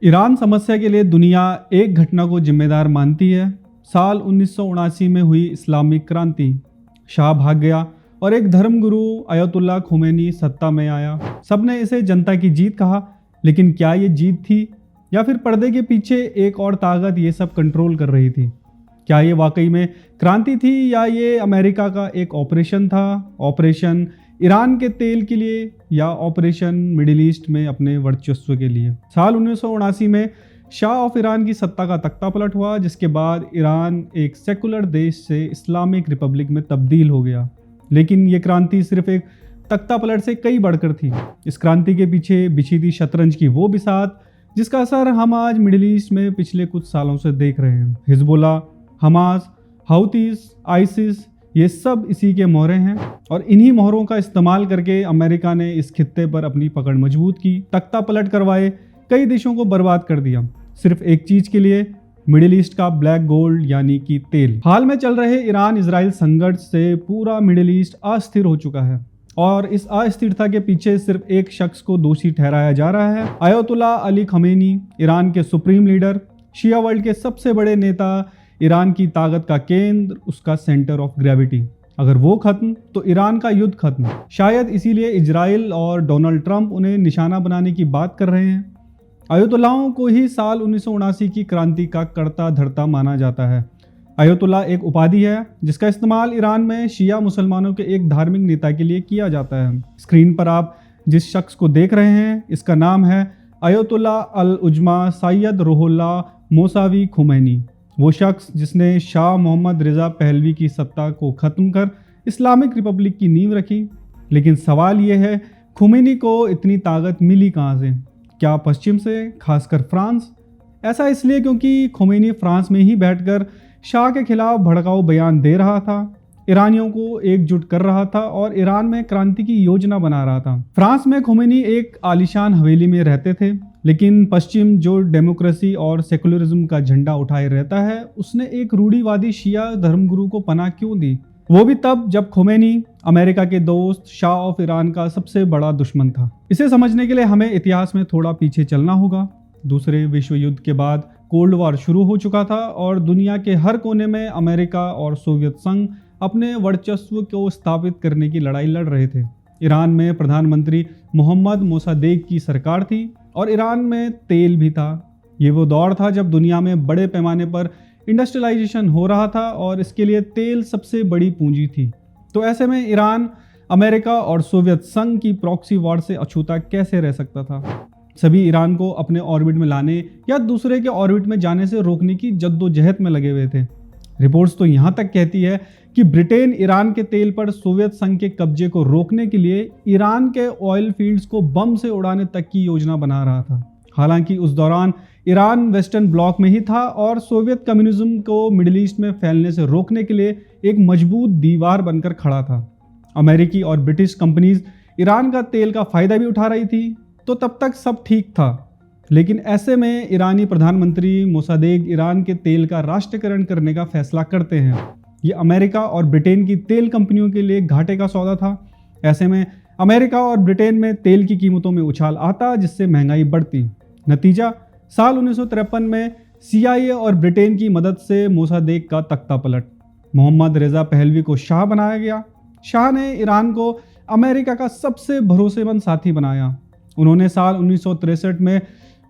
Iran समस्या के लिए दुनिया एक घटना को जिम्मेदार मानती है। साल 1979 में हुई इस्लामिक क्रांति। शाह भाग गया और एक धर्मगुरु अयतुल्ला खुमैनी सत्ता में आया। सबने इसे जनता की जीत कहा, लेकिन क्या ये जीत थी या फिर पर्दे के पीछे एक और ताकत ये सब कंट्रोल कर रही थी? क्या ये वाकई में क्रांति थी या ये अमेरिका का एक ऑपरेशन था? ऑपरेशन ईरान के तेल के लिए या ऑपरेशन मिडिल ईस्ट में अपने वर्चस्व के लिए? साल 1979 में शाह ऑफ ईरान की सत्ता का तख्ता पलट हुआ, जिसके बाद ईरान एक सेकुलर देश से इस्लामिक रिपब्लिक में तब्दील हो गया। लेकिन ये क्रांति सिर्फ एक तख्ता पलट से कई बढ़कर थी। इस क्रांति के पीछे बिछी थी शतरंज की वो बिसात जिसका असर हम आज मिडिल ईस्ट में पिछले कुछ सालों से देख रहे हैं। हिजबुल्लाह, हमास, हाउतीज, आइसिस, ये सब इसी के मोहरे हैं और इन्हीं मोहरों का इस्तेमाल करके अमेरिका ने इस खित्ते पर अपनी पकड़ मजबूत की, तख्ता पलट करवाए, कई देशों को बर्बाद कर दिया, सिर्फ एक चीज के लिए, मिडिल ईस्ट का ब्लैक गोल्ड यानी कि तेल। हाल में चल रहे ईरान इजराइल संघर्ष से पूरा मिडिल ईस्ट अस्थिर हो चुका है और इस अस्थिरता के पीछे सिर्फ एक शख्स को दोषी ठहराया जा रहा है, अयतुल्ला अली खमेनी, ईरान के सुप्रीम लीडर, शिया वर्ल्ड के सबसे बड़े नेता, ईरान की ताकत का केंद्र, उसका सेंटर ऑफ ग्रेविटी। अगर वो खत्म तो ईरान का युद्ध खत्म। शायद इसीलिए इजराइल और डोनाल्ड ट्रंप उन्हें निशाना बनाने की बात कर रहे हैं। अयतुल्लाहों को ही साल 1979 की क्रांति का कर्ता धर्ता माना जाता है। अयतुल्ला एक उपाधि है जिसका इस्तेमाल ईरान में शिया मुसलमानों के एक धार्मिक नेता के लिए किया जाता है। स्क्रीन पर आप जिस शख्स को देख रहे हैं, इसका नाम है अयतुल्ला अल उजमा सैयद रूहुल्लाह मौसावी खुमैनी। वो शख्स जिसने शाह मोहम्मद रिजा पहलवी की सत्ता को ख़त्म कर इस्लामिक रिपब्लिक की नींव रखी। लेकिन सवाल ये है, खुमैनी को इतनी ताकत मिली कहाँ से? क्या पश्चिम से, खासकर फ्रांस? ऐसा इसलिए क्योंकि खुमैनी फ्रांस में ही बैठकर शाह के खिलाफ भड़काऊ बयान दे रहा था, ईरानियों को एकजुट कर रहा था और ईरान में क्रांति की योजना बना रहा था। फ्रांस में खुमैनी एक आलीशान हवेली में रहते थे, लेकिन पश्चिम जो डेमोक्रेसी और सेकुलरिज्म का झंडा उठाए रहता है, उसने एक रूढ़िवादी शिया धर्मगुरु को पनाह क्यों दी? वो भी तब जब खुमैनी अमेरिका के दोस्त शाह ऑफ ईरान का सबसे बड़ा दुश्मन था। इसे समझने के लिए हमें इतिहास में थोड़ा पीछे चलना होगा। दूसरे विश्व युद्ध के बाद कोल्ड वॉर शुरू हो चुका था और दुनिया के हर कोने में अमेरिका और सोवियत संघ अपने वर्चस्व को स्थापित करने की लड़ाई लड़ रहे थे। ईरान में प्रधानमंत्री मोहम्मद मोसादेक की सरकार थी और ईरान में तेल भी था। ये वो दौर था जब दुनिया में बड़े पैमाने पर इंडस्ट्रियलाइजेशन हो रहा था और इसके लिए तेल सबसे बड़ी पूंजी थी। तो ऐसे में ईरान अमेरिका और सोवियत संघ की प्रॉक्सी वॉर से अछूता कैसे रह सकता था? सभी ईरान को अपने ऑर्बिट में लाने या दूसरे के ऑर्बिट में जाने से रोकने की जद्दोजहद में लगे हुए थे। रिपोर्ट्स तो यहाँ तक कहती है कि ब्रिटेन ईरान के तेल पर सोवियत संघ के कब्जे को रोकने के लिए ईरान के ऑयल फील्ड्स को बम से उड़ाने तक की योजना बना रहा था। हालांकि उस दौरान ईरान वेस्टर्न ब्लॉक में ही था और सोवियत कम्युनिज्म को मिडिल ईस्ट में फैलने से रोकने के लिए एक मजबूत दीवार बनकर खड़ा था। अमेरिकी और ब्रिटिश कंपनीज ईरान का तेल का फायदा भी उठा रही थी, तो तब तक सब ठीक था। लेकिन ऐसे में ईरानी प्रधानमंत्री मोसादेक ईरान के तेल का राष्ट्रीयकरण करने का फैसला करते हैं। ये अमेरिका और ब्रिटेन की तेल कंपनियों के लिए घाटे का सौदा था। ऐसे में अमेरिका और ब्रिटेन में तेल की कीमतों में उछाल आता, जिससे महंगाई बढ़ती। नतीजा, साल 1953 में CIA और ब्रिटेन की मदद से मोसादेक का तख्ता पलट, मोहम्मद रिजा पहलवी को शाह बनाया गया। शाह ने ईरान को अमेरिका का सबसे भरोसेमंद साथी बनाया। उन्होंने साल 1963 में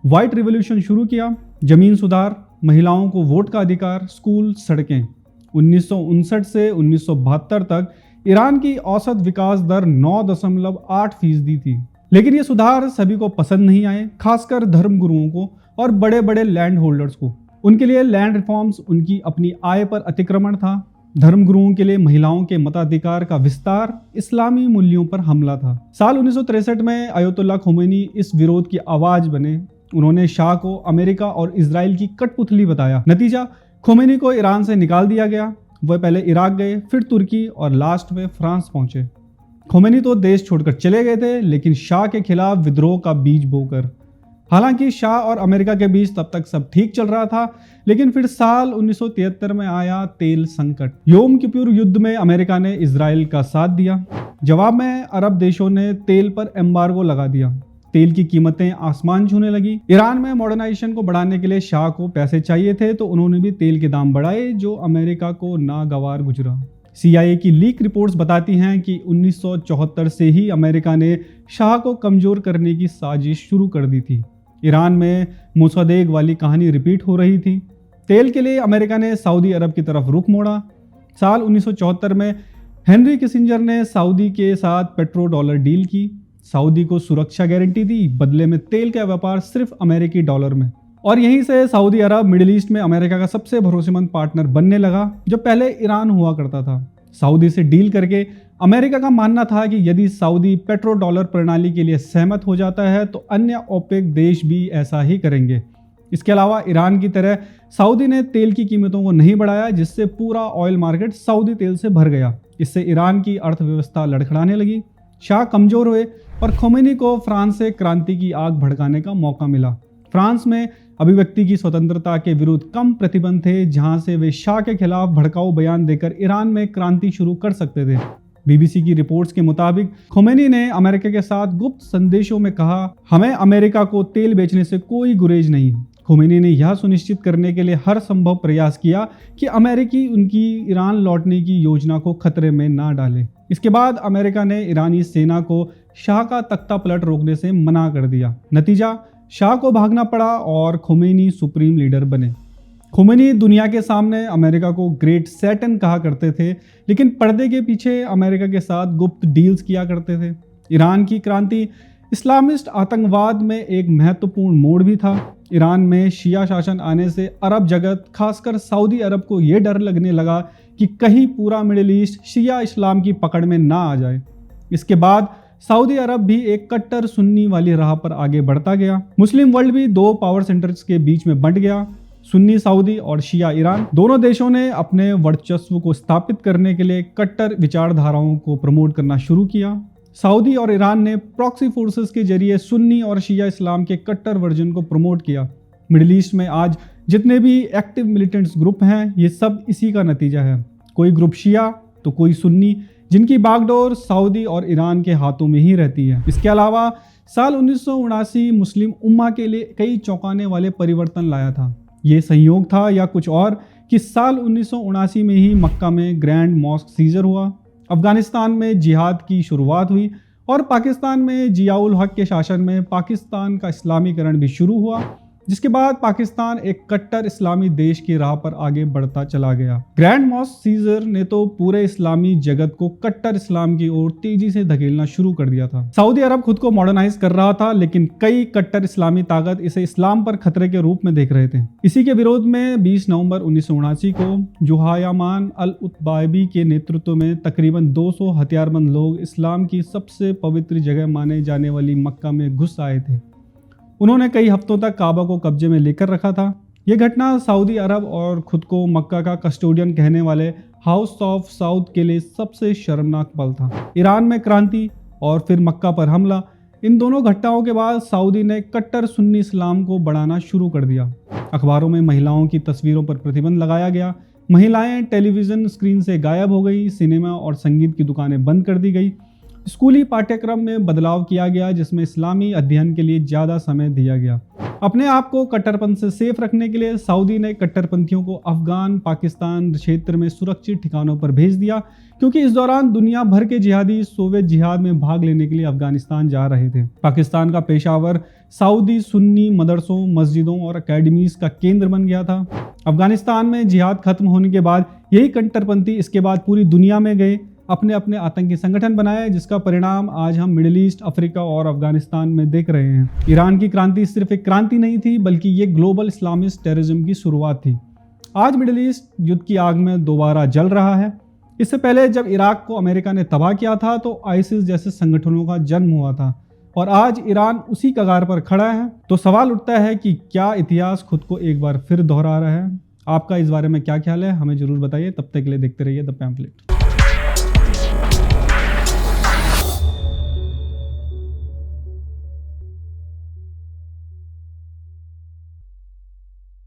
व्हाइट रिवॉल्यूशन शुरू किया। जमीन सुधार, महिलाओं को वोट का अधिकार, स्कूल, सड़कें। 1959 से 1972 तक ईरान की औसत विकास दर 9.8% थी। लेकिन ये सुधार सभी को पसंद नहीं आए, खासकर धर्मगुरुओं को और बड़े बड़े लैंड होल्डर्स को। उनके लिए लैंड रिफॉर्म्स उनकी अपनी आय पर अतिक्रमण था। धर्मगुरुओं के लिए महिलाओं के मताधिकार का विस्तार इस्लामी मूल्यों पर हमला था। साल 1963 में अयतुल्ला खुमैनी इस विरोध की आवाज बने। उन्होंने शाह को अमेरिका और इजराइल की कठपुतली बताया। नतीजा, खुमैनी को ईरान से निकाल दिया गया। वह पहले इराक गए, फिर तुर्की और लास्ट में फ्रांस पहुंचे। खुमैनी तो देश छोड़कर चले गए थे, लेकिन शाह के खिलाफ विद्रोह का बीज बोकर। हालांकि शाह और अमेरिका के बीच तब तक सब ठीक चल रहा था, लेकिन फिर साल 1973 में आया तेल संकट। योम किपुर युद्ध में अमेरिका ने इजराइल का साथ दिया। जवाब में अरब देशों ने तेल पर एम्बार्गो लगा दिया। तेल की कीमतें आसमान छूने लगी। ईरान में मॉडर्नाइजेशन को बढ़ाने के लिए शाह को पैसे चाहिए थे, तो उन्होंने भी तेल के दाम बढ़ाए, जो अमेरिका को नागवार गुजरा। CIA की लीक रिपोर्ट्स बताती हैं कि 1974 से ही अमेरिका ने शाह को कमजोर करने की साजिश शुरू कर दी थी। ईरान में मोसदेक वाली कहानी रिपीट हो रही थी। तेल के लिए अमेरिका ने सऊदी अरब की तरफ रुख मोड़ा। साल 1974 में हेनरी किसिंजर ने सऊदी के साथ पेट्रो डॉलर डील की। सऊदी को सुरक्षा गारंटी दी, बदले में तेल का व्यापार सिर्फ अमेरिकी डॉलर में। और यहीं से सऊदी अरब मिडिल ईस्ट में अमेरिका का सबसे भरोसेमंद पार्टनर बनने लगा, जो पहले ईरान हुआ करता था। सऊदी से डील करके अमेरिका का मानना था कि यदि सऊदी पेट्रो डॉलर प्रणाली के लिए सहमत हो जाता है तो अन्य ओपेक देश भी ऐसा ही करेंगे। इसके अलावा ईरान की तरह सऊदी ने तेल की कीमतों को नहीं बढ़ाया, जिससे पूरा ऑयल मार्केट सऊदी तेल से भर गया। इससे ईरान की अर्थव्यवस्था लड़खड़ाने लगी। शाह कमजोर हुए और खोमेनी को फ्रांस से क्रांति की आग भड़काने का मौका मिला। फ्रांस में अभिव्यक्ति की स्वतंत्रता के विरुद्ध कम प्रतिबंध थे, जहां से वे शाह के खिलाफ भड़काऊ बयान देकर ईरान में क्रांति शुरू कर सकते थे। BBC की रिपोर्ट्स के मुताबिक खोमेनी ने अमेरिका के साथ गुप्त संदेशों में कहा, हमें अमेरिका को तेल बेचने से कोई गुरेज नहीं। खोमेनी ने यह सुनिश्चित करने के लिए हर संभव प्रयास किया कि अमेरिकी उनकी ईरान लौटने की योजना को खतरे में ना डाले। इसके बाद अमेरिका ने ईरानी सेना को शाह का तख्ता पलट रोकने से मना कर दिया। नतीजा, शाह को भागना पड़ा और खोमेनी सुप्रीम लीडर बने। खोमेनी दुनिया के सामने अमेरिका को ग्रेट सैटन कहा करते थे, लेकिन पर्दे के पीछे अमेरिका के साथ गुप्त डील्स किया करते थे। ईरान की क्रांति इस्लामिस्ट आतंकवाद में एक महत्वपूर्ण मोड़ भी था। ईरान में शिया शासन आने से अरब जगत, खासकर सऊदी अरब को यह डर लगने लगा कि कहीं पूरा मिडिल ईस्ट शिया इस्लाम की पकड़ में ना आ जाए। इसके बाद सऊदी अरब भी एक कट्टर सुन्नी वाली राह पर आगे बढ़ता गया। मुस्लिम वर्ल्ड भी दो पावर सेंटर्स के बीच में बंट गया, सुन्नी सऊदी और शिया ईरान। दोनों देशों ने अपने वर्चस्व को स्थापित करने के लिए कट्टर विचारधाराओं को प्रमोट करना शुरू किया। सऊदी और ईरान ने प्रॉक्सी फोर्सेस के जरिए सुन्नी और शिया इस्लाम के कट्टर वर्जन को प्रमोट किया। मिडिल ईस्ट में आज जितने भी एक्टिव मिलिटेंट्स ग्रुप हैं, ये सब इसी का नतीजा है। कोई ग्रुप शिया तो कोई सुन्नी, जिनकी बागडोर सऊदी और ईरान के हाथों में ही रहती है। इसके अलावा साल 1979 मुस्लिम उम्मा के लिए कई चौंकाने वाले परिवर्तन लाया था। ये संयोग था या कुछ और कि साल 1979 में ही मक्का में ग्रैंड मॉस्क सीजर हुआ, अफगानिस्तान में जिहाद की शुरुआत हुई और पाकिस्तान में जियाउल हक के शासन में पाकिस्तान का इस्लामीकरण भी शुरू हुआ, जिसके बाद पाकिस्तान एक कट्टर इस्लामी देश की राह पर आगे बढ़ता चला गया। ग्रैंड मॉस्क सीजर ने तो पूरे इस्लामी जगत को कट्टर इस्लाम की ओर तेजी से धकेलना शुरू कर दिया था। सऊदी अरब खुद को मॉडर्नाइज कर रहा था, लेकिन कई कट्टर इस्लामी ताकत इसे इस्लाम पर खतरे के रूप में देख रहे थे। इसी के विरोध में 20 नवंबर 1979 को जुहायामान अल उत्बायबी के नेतृत्व में तकरीबन 200 हथियारबंद लोग इस्लाम की सबसे पवित्र जगह माने जाने वाली मक्का में घुस आए थे। उन्होंने कई हफ्तों तक काबा को कब्जे में लेकर रखा था। यह घटना सऊदी अरब और खुद को मक्का का कस्टोडियन कहने वाले हाउस ऑफ साउद के लिए सबसे शर्मनाक पल था। ईरान में क्रांति और फिर मक्का पर हमला, इन दोनों घटनाओं के बाद सऊदी ने कट्टर सुन्नी इस्लाम को बढ़ाना शुरू कर दिया। अखबारों में महिलाओं की तस्वीरों पर प्रतिबंध लगाया गया। महिलाएं टेलीविजन स्क्रीन से गायब हो गई। सिनेमा और संगीत की दुकानें बंद कर दी गई। स्कूली पाठ्यक्रम में बदलाव किया गया, जिसमें इस्लामी अध्ययन के लिए ज़्यादा समय दिया गया। अपने आप को कट्टरपंथ से सेफ रखने के लिए सऊदी ने कट्टरपंथियों को अफगान पाकिस्तान क्षेत्र में सुरक्षित ठिकानों पर भेज दिया, क्योंकि इस दौरान दुनिया भर के जिहादी सोवियत जिहाद में भाग लेने के लिए अफगानिस्तान जा रहे थे। पाकिस्तान का पेशावर सऊदी सुन्नी मदरसों, मस्जिदों और अकेडमीज का केंद्र बन गया था। अफगानिस्तान में जिहाद खत्म होने के बाद यही कट्टरपंथी इसके बाद पूरी दुनिया में गए, अपने अपने आतंकी संगठन बनाए, जिसका परिणाम आज हम मिडिल ईस्ट, अफ्रीका और अफगानिस्तान में देख रहे हैं। ईरान की क्रांति सिर्फ एक क्रांति नहीं थी, बल्कि ये ग्लोबल इस्लामिस्ट टेररिज्म की शुरुआत थी। आज मिडिल ईस्ट युद्ध की आग में दोबारा जल रहा है। इससे पहले जब इराक को अमेरिका ने तबाह किया था तो आईसिस जैसे संगठनों का जन्म हुआ था, और आज ईरान उसी कगार पर खड़ा है। तो सवाल उठता है कि क्या इतिहास खुद को एक बार फिर दोहरा रहा है? आपका इस बारे में क्या ख्याल है? हमें जरूर बताइए। तब तक के लिए देखते रहिए द पैम्फलेट।